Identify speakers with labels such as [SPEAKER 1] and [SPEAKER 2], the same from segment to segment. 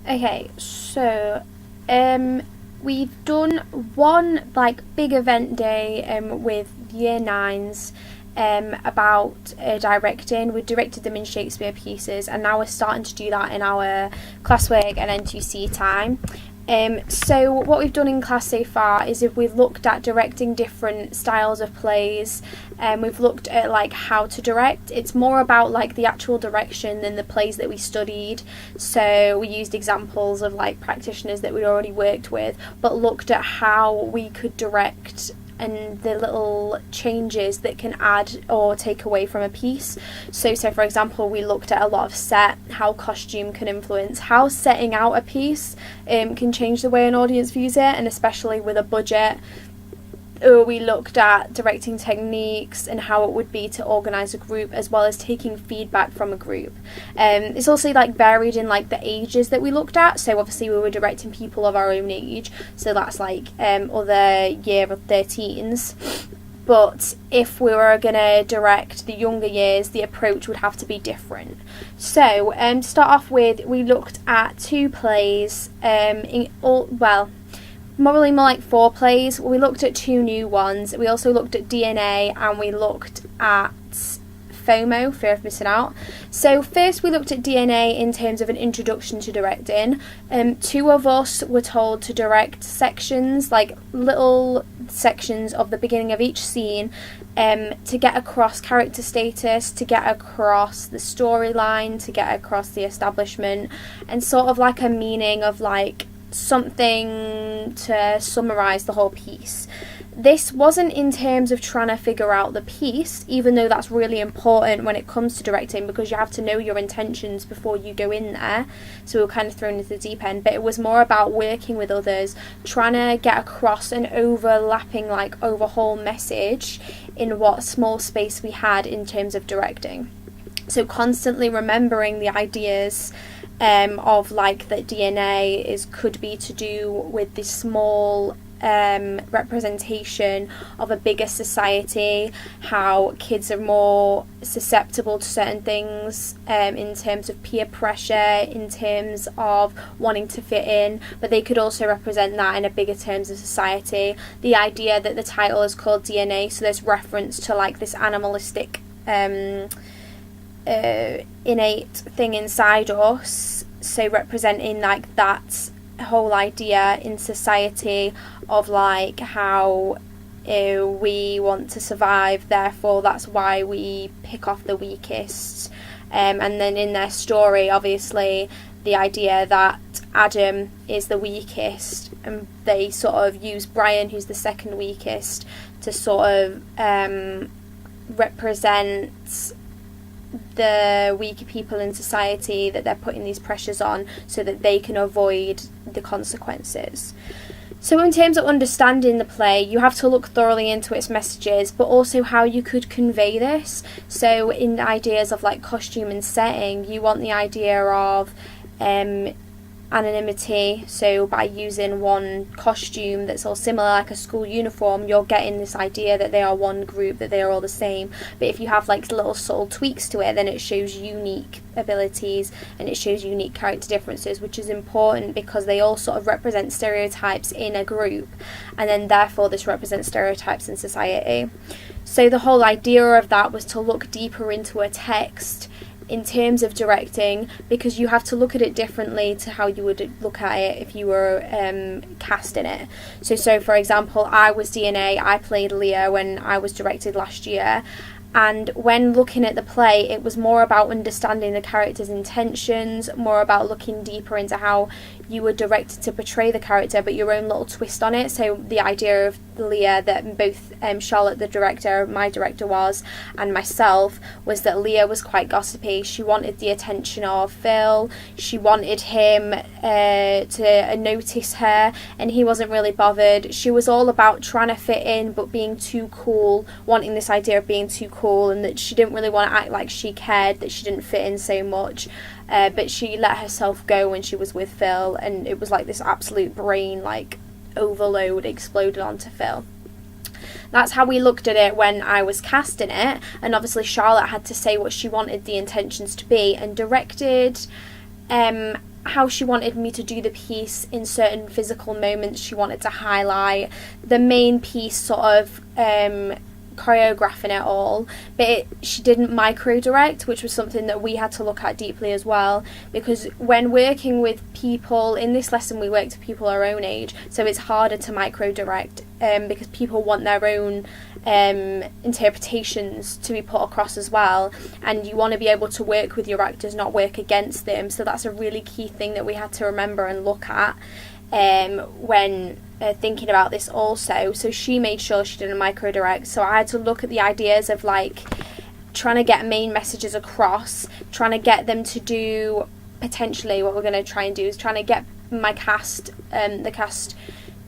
[SPEAKER 1] Okay, so we've done one like big event day with year nines about directing. We directed them in Shakespeare pieces, and now we're starting to do that in our classwork and N2C time. So what we've done in class so far is if we've looked at directing different styles of plays, and we've looked at like how to direct. It's more about like the actual direction than the plays that we studied. So we used examples of like practitioners that we already worked with, but looked at how we could direct and the little changes that can add or take away from a piece. So for example, we looked at a lot of set, how costume can influence, how setting out a piece can change the way an audience views it, and especially with a budget. We looked at directing techniques and how it would be to organise a group, as well as taking feedback from a group. It's also like varied in like the ages that we looked at. So obviously we were directing people of our own age, so that's like other year of 13s. But if we were going to direct the younger years, the approach would have to be different. So to start off with, we looked at 2 plays, probably more like 4 plays. We looked at 2 new ones. We also looked at DNA, and we looked at FOMO, fear of missing out. So first we looked at DNA in terms of an introduction to directing. 2 of us were told to direct sections, like little sections of the beginning of each scene, to get across character status, to get across the storyline, to get across the establishment, and sort of like a meaning of like something to summarise the whole piece. This wasn't in terms of trying to figure out the piece, even though that's really important when it comes to directing, because you have to know your intentions before you go in there. So we were kind of thrown into the deep end, but it was more about working with others, trying to get across an overlapping, like overhaul message in what small space we had in terms of directing. So constantly remembering the ideas of like that DNA could be to do with this small representation of a bigger society, how kids are more susceptible to certain things in terms of peer pressure, in terms of wanting to fit in, but they could also represent that in a bigger terms of society. The idea that the title is called DNA, so there's reference to like this animalistic innate thing inside us, so representing like that whole idea in society of like how we want to survive, therefore that's why we pick off the weakest. And then in their story, obviously the idea that Adam is the weakest, and they sort of use Brian, who's the second weakest, to sort of represent the weaker people in society that they're putting these pressures on so that they can avoid the consequences. So in terms of understanding the play, you have to look thoroughly into its messages, but also how you could convey this. So in the ideas of like costume and setting, you want the idea of anonymity, so by using one costume that's all similar, like a school uniform, you're getting this idea that they are one group, that they are all the same. But if you have like little subtle tweaks to it, then it shows unique abilities and it shows unique character differences, which is important because they all sort of represent stereotypes in a group, and then therefore this represents stereotypes in society. So the whole idea of that was to look deeper into a text in terms of directing, because you have to look at it differently to how you would look at it if you were cast in it. So for example, I was DNA, I played Leah when I was directed last year, and when looking at the play, it was more about understanding the character's intentions, more about looking deeper into how you were directed to portray the character, but your own little twist on it. So the idea of Leah, that both Charlotte, the director, my director was, and myself, was that Leah was quite gossipy. She wanted the attention of Phil. She wanted him to notice her, and he wasn't really bothered. She was all about trying to fit in, but being too cool, wanting this idea of being too cool, and that she didn't really want to act like she cared, that she didn't fit in so much. But she let herself go when she was with Phil, and it was like this absolute brain like overload exploded onto Phil. That's how we looked at it when I was casting it, and obviously Charlotte had to say what she wanted the intentions to be, and directed how she wanted me to do the piece in certain physical moments she wanted to highlight. The main piece sort of choreographing it all, but she didn't micro direct, which was something that we had to look at deeply as well, because when working with people in this lesson, we worked with people our own age, so it's harder to micro direct because people want their own interpretations to be put across as well, and you want to be able to work with your actors, not work against them. So that's a really key thing that we had to remember and look at when thinking about this also. So she made sure she didn't micro direct, so I had to look at the ideas of like trying to get main messages across, trying to get them to do, potentially what we're going to try and do is trying to get my cast, the cast,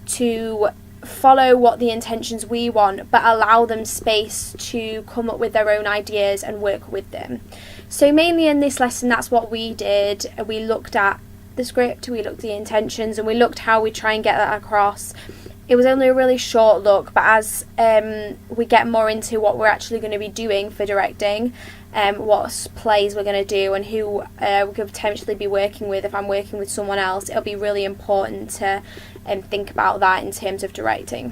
[SPEAKER 1] to follow what the intentions we want, but allow them space to come up with their own ideas and work with them. So mainly in this lesson, that's what we did. We looked at the script, we looked at the intentions, and we looked how we try and get that across. It was only a really short look, but as we get more into what we're actually going to be doing for directing, what plays we're going to do and who we could potentially be working with, if I'm working with someone else, it'll be really important to think about that in terms of directing.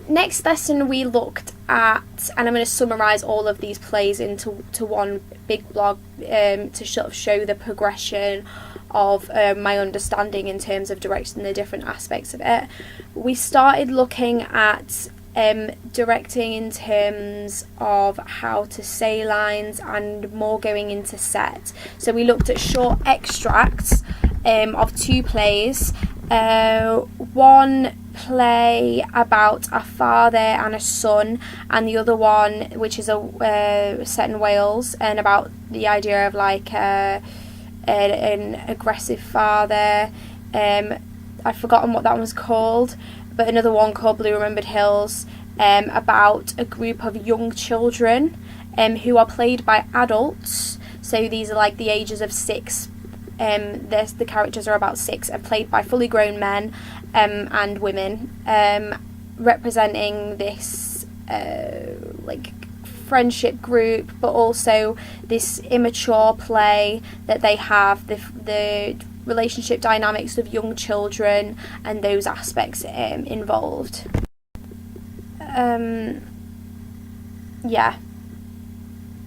[SPEAKER 1] Next lesson we looked at, and I'm going to summarise all of these plays into one big blog to sort of show the progression of my understanding in terms of directing the different aspects of it. We started looking at directing in terms of how to say lines and more going into set. So we looked at short extracts of two plays. One play about a father and a son, and the other one which is set in Wales, and about the idea of like an aggressive father. I've forgotten what that one was called, but another one called Blue Remembered Hills, about a group of young children who are played by adults. So these are like the ages of 6. The characters are about 6 and played by fully grown men and women, representing this like friendship group, but also this immature play that they have, the relationship dynamics of young children and those aspects involved.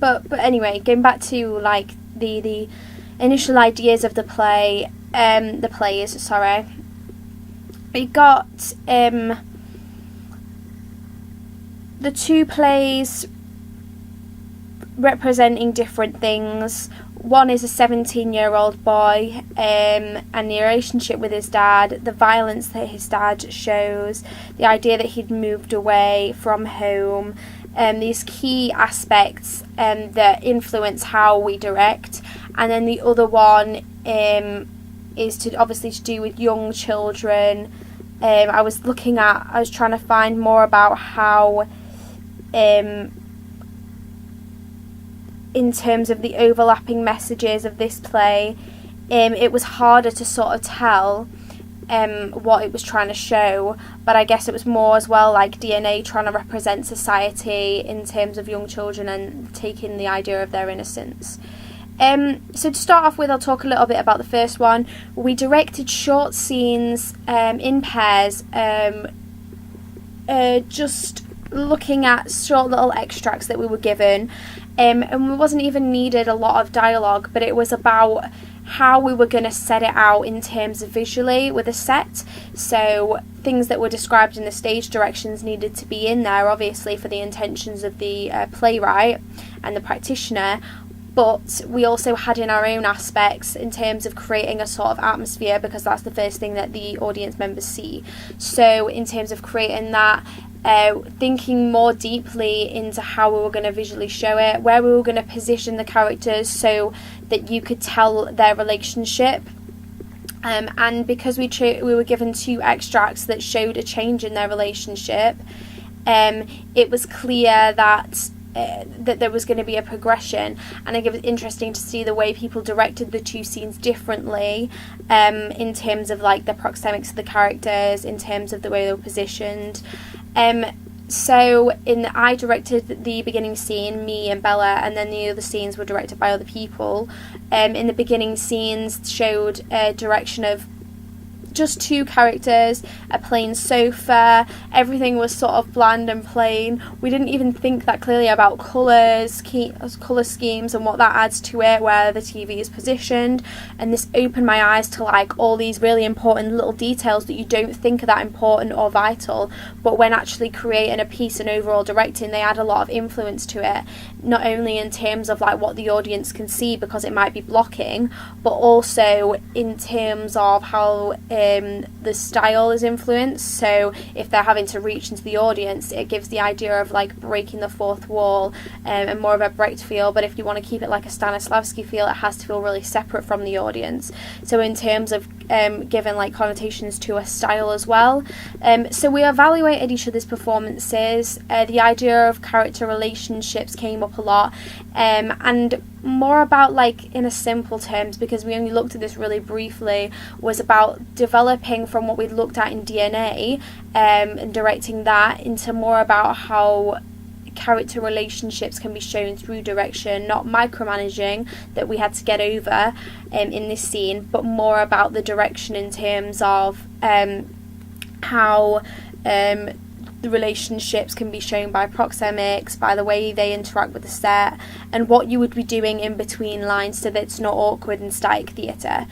[SPEAKER 1] But anyway, going back to like the initial ideas of the plays, sorry. We got the two plays representing different things. One is a 17-year-old boy and the relationship with his dad, the violence that his dad shows, the idea that he'd moved away from home, these key aspects that influence how we direct. And then the other one is to do with young children. I was trying to find more about how in terms of the overlapping messages of this play, it was harder to sort of tell what it was trying to show, but I guess it was more as well like DNA trying to represent society in terms of young children and taking the idea of their innocence. So to start off with, I'll talk a little bit about the first one. We directed short scenes in pairs, just looking at short little extracts that we were given, and we wasn't even needed a lot of dialogue, but it was about how we were going to set it out in terms of visually with a set. So things that were described in the stage directions needed to be in there, obviously for the intentions of the playwright and the practitioner, but we also had in our own aspects in terms of creating a sort of atmosphere, because that's the first thing that the audience members see. So in terms of creating that, thinking more deeply into how we were going to visually show it, where we were going to position the characters so that you could tell their relationship. And because we were given two extracts that showed a change in their relationship, it was clear that there was going to be a progression, and I think it was interesting to see the way people directed the two scenes differently, in terms of like the proxemics of the characters, in terms of the way they were positioned. So I directed the beginning scene, me and Bella, and then the other scenes were directed by other people. In the beginning scenes showed a direction of just 2 characters, a plain sofa. Everything was sort of bland and plain. We didn't even think that clearly about colour schemes and what that adds to it, where the TV is positioned, and this opened my eyes to like all these really important little details that you don't think are that important or vital, but when actually creating a piece and overall directing, they add a lot of influence to it, not only in terms of like what the audience can see because it might be blocking, but also in terms of how the style is influenced. So if they're having to reach into the audience, it gives the idea of like breaking the fourth wall, and more of a Brecht feel. But if you want to keep it like a Stanislavski feel, it has to feel really separate from the audience. So in terms of giving like connotations to a style as well. So we evaluated each other's performances. The idea of character relationships came up a lot, and more about like in a simple terms, because we only looked at this really briefly, was about developing from what we'd looked at in DNA, and directing that into more about how character relationships can be shown through direction, not micromanaging that we had to get over in this scene, but more about the direction in terms of how the relationships can be shown by proxemics, by the way they interact with the set, and what you would be doing in between lines so that it's not awkward and static theatre.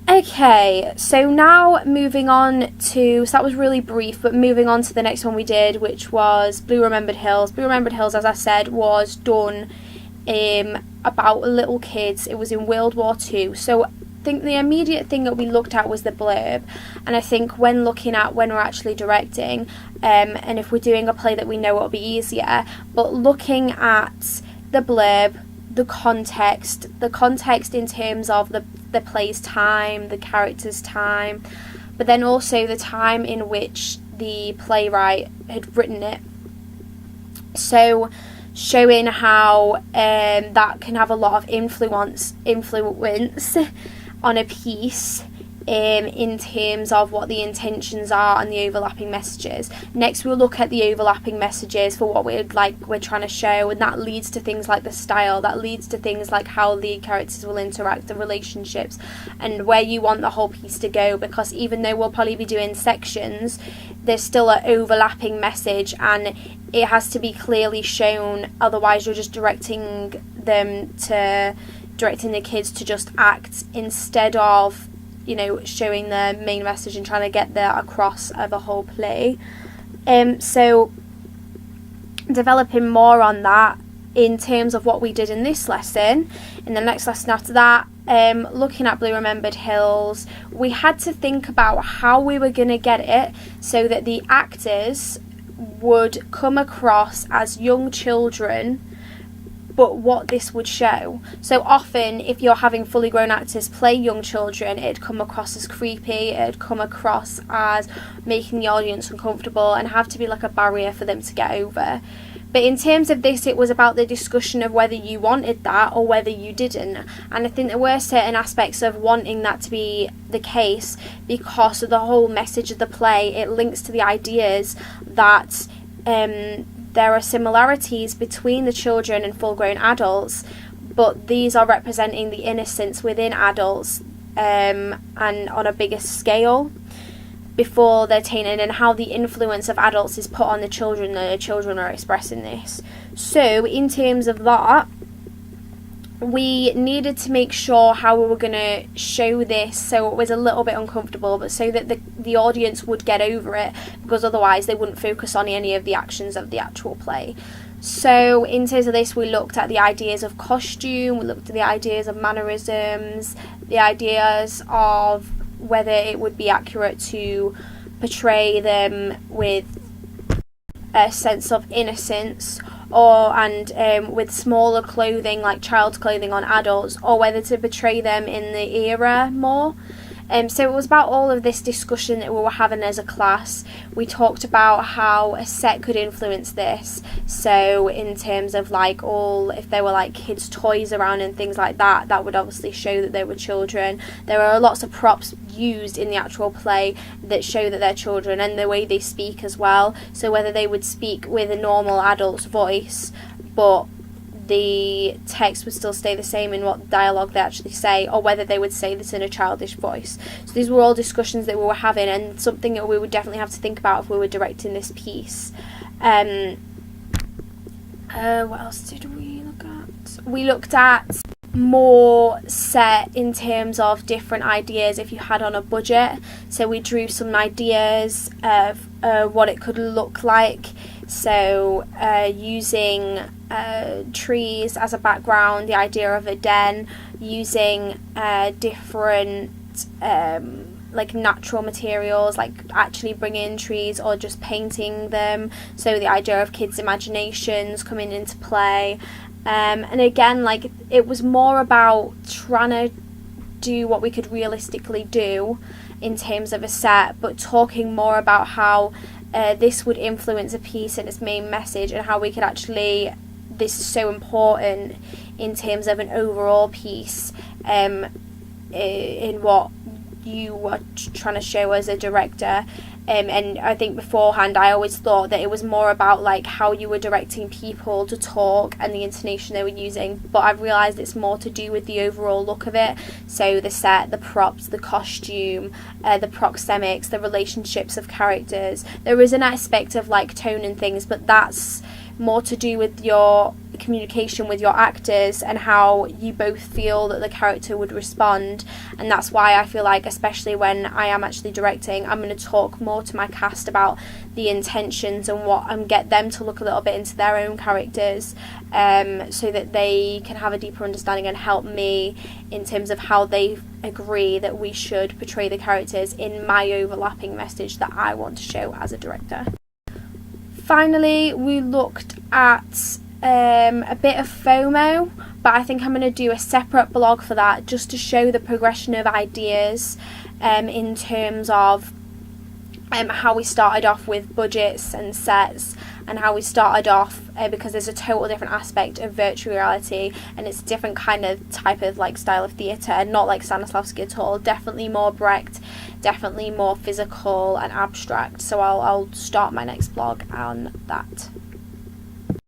[SPEAKER 1] Okay, so now moving on to, so that was really brief, but moving on to the next one we did, which was Blue Remembered Hills. Blue Remembered Hills, as I said, was done about little kids. It was in World War II. So I think the immediate thing that we looked at was the blurb, and I think when looking at when we're actually directing, and if we're doing a play that we know it'll be easier, but looking at the blurb, the context in terms of the play's time, the character's time, but then also the time in which the playwright had written it. So showing how that can have a lot of influence on a piece, in terms of what the intentions are and the overlapping messages. Next we'll look at the overlapping messages for what we're trying to show, and that leads to things like the style, that leads to things like how the characters will interact, the relationships, and where you want the whole piece to go, because even though we'll probably be doing sections, there's still an overlapping message and it has to be clearly shown, otherwise you're just directing the kids to just act instead of showing the main message and trying to get that across of a whole play. So developing more on that in terms of what we did in this lesson. In the next lesson after that, looking at Blue Remembered Hills, we had to think about how we were going to get it so that the actors would come across as young children, but what this would show. So often if you're having fully grown actors play young children, it'd come across as creepy, it'd come across as making the audience uncomfortable and have to be like a barrier for them to get over. But in terms of this, it was about the discussion of whether you wanted that or whether you didn't. And I think there were certain aspects of wanting that to be the case because of the whole message of the play. It links to the ideas that there are similarities between the children and full-grown adults, but these are representing the innocence within adults, and on a bigger scale before they're tainted, and how the influence of adults is put on the children and the children are expressing this. So in terms of that, we needed to make sure how we were going to show this so it was a little bit uncomfortable, but so that the audience would get over it, because otherwise they wouldn't focus on any of the actions of the actual play. So in terms of this, we looked at the ideas of costume, we looked at the ideas of mannerisms, the ideas of whether it would be accurate to portray them with a sense of innocence, and with smaller clothing like child's clothing on adults, or whether to portray them in the era more. So it was about all of this discussion that we were having as a class. We talked about how a set could influence this. So in terms of like if there were like kids' toys around and things like that, that would obviously show that they were children. There are lots of props used in the actual play that show that they're children, and the way they speak as well. So whether they would speak with a normal adult's voice, but the text would still stay the same in what dialogue they actually say, or whether they would say this in a childish voice. So these were all discussions that we were having, and something that we would definitely have to think about if we were directing this piece. What else did we look at? We looked at more set in terms of different ideas if you had on a budget. So we drew some ideas of what it could look like. So using trees as a background, the idea of a den, using different like natural materials, like actually bringing trees or just painting them. So the idea of kids' imaginations coming into play. And again, like, it was more about trying to do what we could realistically do in terms of a set, but talking more about how this would influence a piece and its main message, and how we could actually, this is so important in terms of an overall piece, in what you were trying to show as a director. And I think beforehand I always thought that it was more about like how you were directing people to talk and the intonation they were using, but I've realised it's more to do with the overall look of it. So the set, the props, the costume, the proxemics, the relationships of characters. There is an aspect of like tone and things, but that's more to do with your communication with your actors and how you both feel that the character would respond. And that's why I feel like, especially when I am actually directing, I'm going to talk more to my cast about the intentions and get them to look a little bit into their own characters, so that they can have a deeper understanding and help me in terms of how they agree that we should portray the characters in my overlapping message that I want to show as a director. Finally, we looked at a bit of FOMO, but I think I'm going to do a separate blog for that, just to show the progression of ideas in terms of how we started off with budgets and sets, and how we started off, because there's a total different aspect of virtual reality, and it's a different kind of type of like style of theatre, not like Stanislavski at all, definitely more Brecht, definitely more physical and abstract. So I'll start my next blog on that.